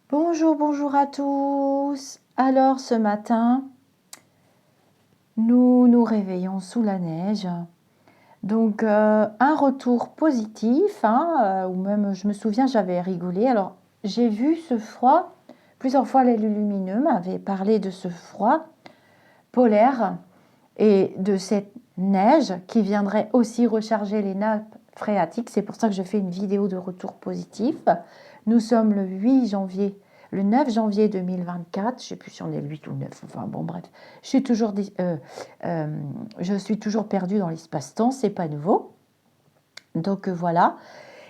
Bonjour, bonjour à tous. Alors ce matin, nous nous réveillons sous la neige. Donc un retour positif, hein, ou même je me souviens j'avais rigolé. Alors j'ai vu ce froid, plusieurs fois les lumineux m'avaient parlé de ce froid polaire et de cette neige qui viendrait aussi recharger les nappes phréatiques. C'est pour ça que je fais une vidéo de retour positif. Nous sommes le 9 janvier 2024. Je ne sais plus si on est le 8 ou le 9. Enfin bon, bref. Je suis toujours perdue dans l'espace-temps. C'est pas nouveau. Donc voilà.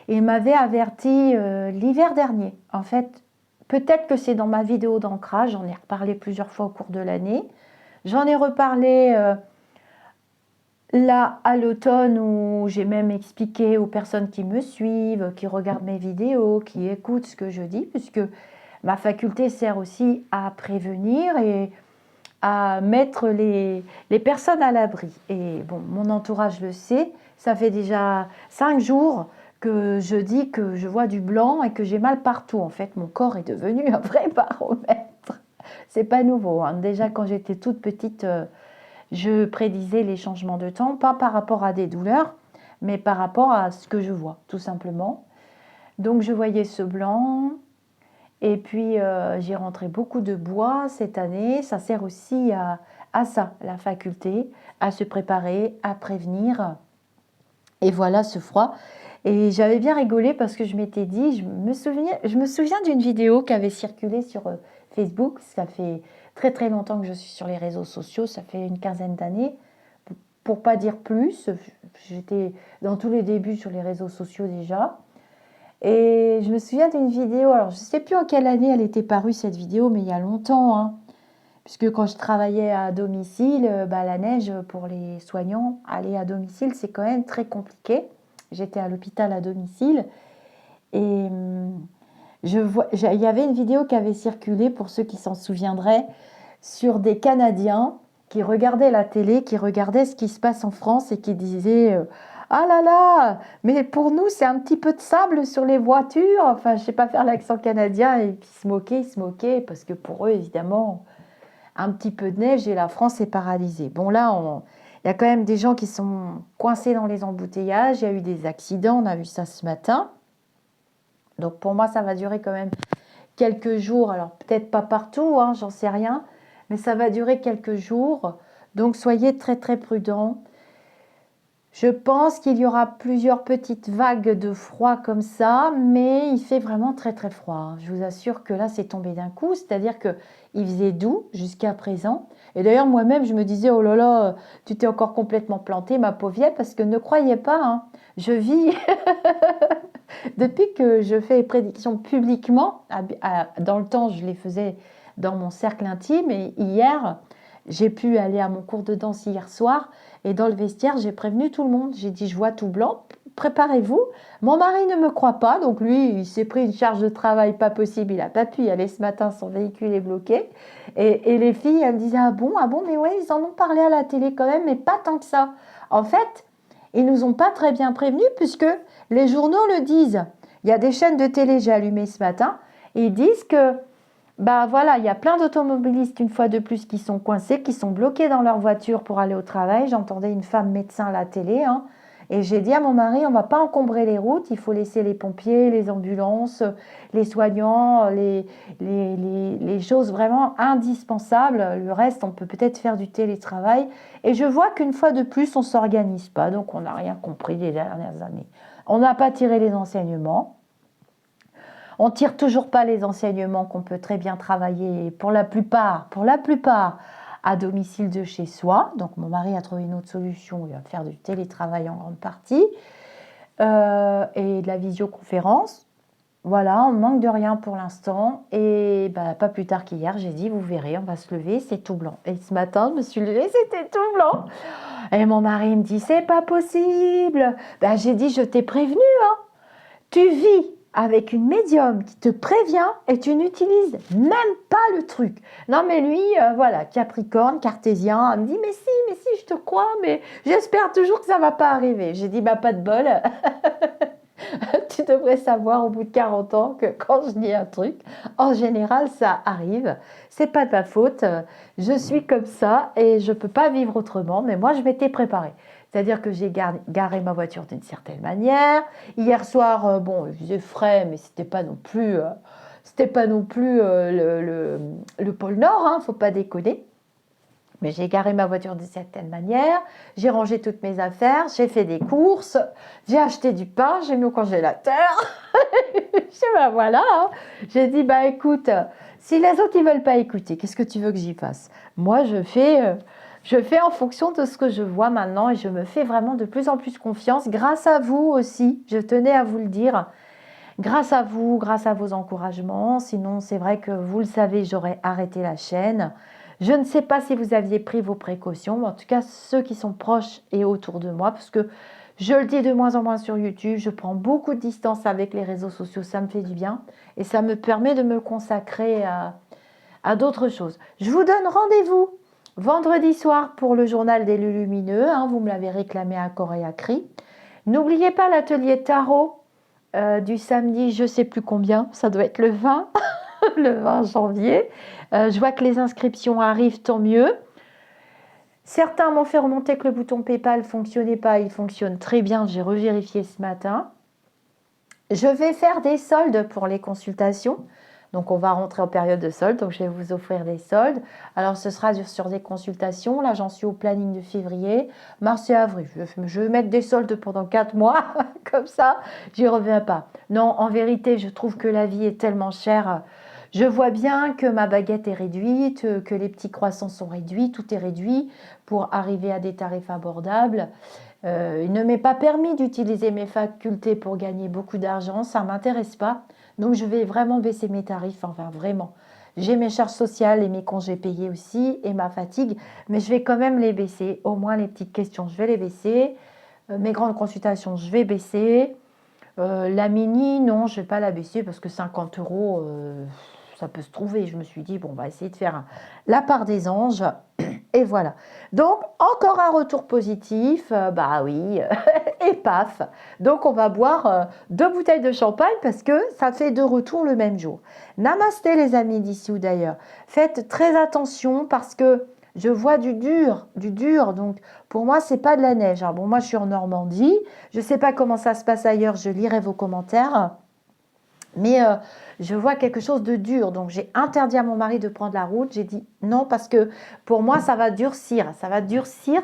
Il m'avait averti l'hiver dernier. En fait, peut-être que c'est dans ma vidéo d'ancrage. J'en ai reparlé plusieurs fois au cours de l'année. J'en ai reparlé là, à l'automne, où j'ai même expliqué aux personnes qui me suivent, qui regardent mes vidéos, qui écoutent ce que je dis, puisque ma faculté sert aussi à prévenir et à mettre les personnes à l'abri. Et bon, mon entourage le sait, ça fait déjà 5 jours que je dis que je vois du blanc et que j'ai mal partout. En fait, mon corps est devenu un vrai baromètre. C'est pas nouveau, hein. Déjà, quand j'étais toute petite, je prédisais les changements de temps, pas par rapport à des douleurs, mais par rapport à ce que je vois, tout simplement. Donc je voyais ce blanc, et puis j'ai rentré beaucoup de bois cette année. Ça sert aussi à ça, la faculté, à se préparer, à prévenir. Et voilà ce froid. Et j'avais bien rigolé parce que je m'étais dit, je me souviens d'une vidéo qui avait circulé sur Facebook. Ça fait très très longtemps que je suis sur les réseaux sociaux, ça fait une quinzaine d'années, pour pas dire plus. J'étais dans tous les débuts sur les réseaux sociaux déjà. Et je me souviens d'une vidéo, alors je ne sais plus en quelle année elle était parue cette vidéo, mais il y a longtemps, hein, puisque quand je travaillais à domicile, la neige pour les soignants, aller à domicile, c'est quand même très compliqué. J'étais à l'hôpital à domicile et il y avait une vidéo qui avait circulé, pour ceux qui s'en souviendraient, sur des Canadiens qui regardaient la télé, qui regardaient ce qui se passe en France et qui disaient ah là là, mais pour nous c'est un petit peu de sable sur les voitures. Enfin, je sais pas faire l'accent canadien, et puis ils se moquaient, parce que pour eux, évidemment, un petit peu de neige et la France est paralysée. Bon, là, il y a quand même des gens qui sont coincés dans les embouteillages. Il y a eu des accidents, on a vu ça ce matin. Donc pour moi, ça va durer quand même quelques jours. Alors peut-être pas partout, hein, j'en sais rien, mais ça va durer quelques jours. Donc soyez très très prudents. Je pense qu'il y aura plusieurs petites vagues de froid comme ça, mais il fait vraiment très très froid. Je vous assure que là, c'est tombé d'un coup. C'est-à-dire qu'il faisait doux jusqu'à présent. Et d'ailleurs, moi-même, je me disais, oh là là, tu t'es encore complètement plantée, ma pauvre vieille, parce que ne croyez pas, hein, je vis, depuis que je fais les prédictions publiquement, dans le temps, je les faisais dans mon cercle intime, et hier, j'ai pu aller à mon cours de danse hier soir, et dans le vestiaire, j'ai prévenu tout le monde. J'ai dit, je vois tout blanc, préparez-vous. Mon mari ne me croit pas, donc lui, il s'est pris une charge de travail pas possible. Il n'a pas pu y aller ce matin, son véhicule est bloqué. Et les filles, elles me disaient, ah bon, mais ouais, ils en ont parlé à la télé quand même, mais pas tant que ça. En fait, ils nous ont pas très bien prévenus, puisque les journaux le disent. Il y a des chaînes de télé, j'ai allumé ce matin, et ils disent que bah voilà, il y a plein d'automobilistes, une fois de plus, qui sont coincés, qui sont bloqués dans leur voiture pour aller au travail. J'entendais une femme médecin à la télé, hein, et j'ai dit à mon mari, on ne va pas encombrer les routes, il faut laisser les pompiers, les ambulances, les soignants, les choses vraiment indispensables. Le reste, on peut peut-être faire du télétravail. Et je vois qu'une fois de plus, on ne s'organise pas, donc on n'a rien compris les dernières années. On n'a pas tiré les enseignements. On tire toujours pas les enseignements qu'on peut très bien travailler pour la plupart, à domicile de chez soi. Donc mon mari a trouvé une autre solution, il va faire du télétravail en grande partie et de la visioconférence. Voilà, on manque de rien pour l'instant. Et pas plus tard qu'hier, j'ai dit, vous verrez, on va se lever, c'est tout blanc. Et ce matin, je me suis levée, c'était tout blanc. Et mon mari me dit, c'est pas possible. J'ai dit, je t'ai prévenu, hein. Tu vis avec une médium qui te prévient et tu n'utilises même pas le truc. Non mais lui, voilà, Capricorne, cartésien, il me dit mais si, je te crois, mais j'espère toujours que ça ne va pas arriver. J'ai dit pas de bol. Tu devrais savoir au bout de 40 ans que quand je dis un truc, en général, ça arrive. C'est pas de ma faute. Je suis comme ça et je peux pas vivre autrement. Mais moi, je m'étais préparée. C'est-à-dire que j'ai garé ma voiture d'une certaine manière. Hier soir, bon, il faisait frais, mais c'était pas non plus le pôle Nord, hein, faut pas déconner. Mais j'ai garé ma voiture d'une certaine manière, j'ai rangé toutes mes affaires, j'ai fait des courses, j'ai acheté du pain, j'ai mis au congélateur. Je sais, ben voilà, hein. J'ai dit, bah écoute, si les autres ils veulent pas écouter, qu'est-ce que tu veux que j'y fasse? Moi, je fais en fonction de ce que je vois maintenant et je me fais vraiment de plus en plus confiance, grâce à vous aussi, je tenais à vous le dire. Grâce à vous, grâce à vos encouragements. Sinon, c'est vrai que vous le savez, j'aurais arrêté la chaîne. Je ne sais pas si vous aviez pris vos précautions, mais en tout cas, ceux qui sont proches et autour de moi, parce que je le dis de moins en moins sur YouTube, je prends beaucoup de distance avec les réseaux sociaux, ça me fait du bien et ça me permet de me consacrer à d'autres choses. Je vous donne rendez-vous vendredi soir pour le journal des Lumineux, hein, vous me l'avez réclamé à corps et à cri. N'oubliez pas l'atelier tarot du samedi, je ne sais plus combien, ça doit être le 20, le 20 janvier. Je vois que les inscriptions arrivent, tant mieux. Certains m'ont fait remonter que le bouton PayPal ne fonctionnait pas, il fonctionne très bien, j'ai revérifié ce matin. Je vais faire des soldes pour les consultations. Donc, on va rentrer en période de solde, donc je vais vous offrir des soldes. Alors, ce sera sur des consultations. Là, j'en suis au planning de février, mars et avril. Je vais mettre des soldes pendant 4 mois, comme ça, j'y reviens pas. Non, en vérité, je trouve que la vie est tellement chère. Je vois bien que ma baguette est réduite, que les petits croissants sont réduits, tout est réduit pour arriver à des tarifs abordables. Il ne m'est pas permis d'utiliser mes facultés pour gagner beaucoup d'argent, ça ne m'intéresse pas. Donc, je vais vraiment baisser mes tarifs, enfin vraiment. J'ai mes charges sociales et mes congés payés aussi et ma fatigue, mais je vais quand même les baisser. Au moins, les petites questions, je vais les baisser. Mes grandes consultations, je vais baisser. La mini, non, je ne vais pas la baisser parce que 50 euros, ça peut se trouver. Je me suis dit, bon, on va essayer de faire la part des anges. Et voilà. Donc, encore un retour positif. Bah oui, et paf. Donc, on va boire 2 bouteilles de champagne parce que ça fait 2 retours le même jour. Namasté, les amis d'ici ou d'ailleurs. Faites très attention parce que je vois du dur, du dur. Donc, pour moi, c'est pas de la neige. Alors, bon, moi, je suis en Normandie. Je ne sais pas comment ça se passe ailleurs. Je lirai vos commentaires. Mais je vois quelque chose de dur. Donc, j'ai interdit à mon mari de prendre la route. J'ai dit non parce que pour moi, ça va durcir. Ça va durcir.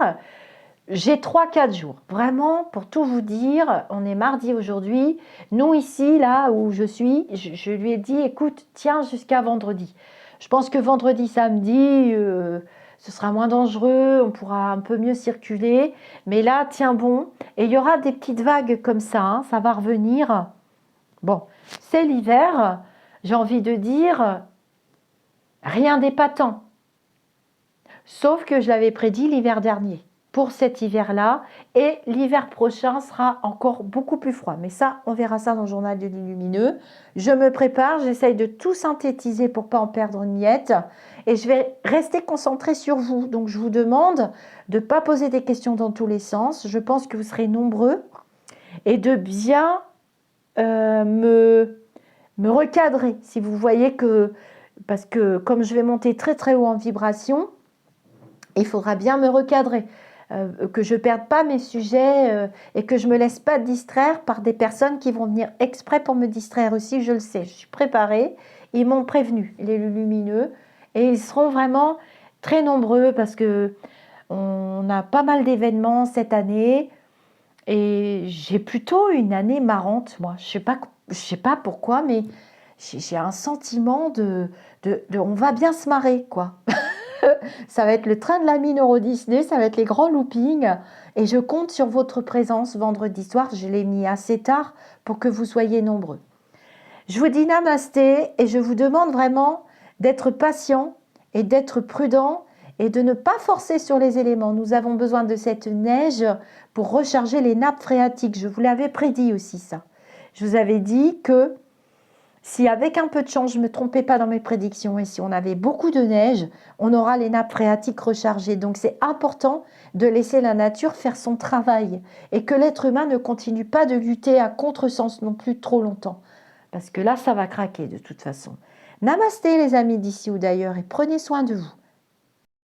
J'ai 3-4 jours. Vraiment, pour tout vous dire, on est mardi aujourd'hui. Nous, ici, là où je suis, je lui ai dit, écoute, tiens jusqu'à vendredi. Je pense que vendredi, samedi, ce sera moins dangereux. On pourra un peu mieux circuler. Mais là, tiens bon. Et il y aura des petites vagues comme ça. Hein, ça va revenir. Bon, c'est l'hiver, j'ai envie de dire, rien d'épatant. Sauf que je l'avais prédit l'hiver dernier, pour cet hiver-là, et l'hiver prochain sera encore beaucoup plus froid. Mais ça, on verra ça dans le journal de Lumineux. Je me prépare, j'essaye de tout synthétiser pour ne pas en perdre une miette, et je vais rester concentrée sur vous. Donc, je vous demande de ne pas poser des questions dans tous les sens. Je pense que vous serez nombreux, et de bien me recadrer, si vous voyez que, parce que comme je vais monter très très haut en vibration, il faudra bien me recadrer, que je ne perde pas mes sujets et que je ne me laisse pas distraire par des personnes qui vont venir exprès pour me distraire aussi, je le sais, je suis préparée, ils m'ont prévenu, les lumineux, et ils seront vraiment très nombreux parce que on a pas mal d'événements cette année. Et j'ai plutôt une année marrante, moi. Je sais pas pourquoi, mais j'ai un sentiment on va bien se marrer, quoi. Ça va être le train de la mine Euro Disney, ça va être les grands loopings. Et je compte sur votre présence vendredi soir. Je l'ai mis assez tard pour que vous soyez nombreux. Je vous dis namasté et je vous demande vraiment d'être patient et d'être prudent et de ne pas forcer sur les éléments. Nous avons besoin de cette neige pour recharger les nappes phréatiques. Je vous l'avais prédit aussi ça. Je vous avais dit que Si avec un peu de chance, je ne me trompais pas dans mes prédictions, et si on avait beaucoup de neige, on aura les nappes phréatiques rechargées. Donc c'est important de laisser la nature faire son travail et que l'être humain ne continue pas de lutter à contresens non plus trop longtemps. Parce que là, ça va craquer de toute façon. Namasté les amis d'ici ou d'ailleurs et prenez soin de vous.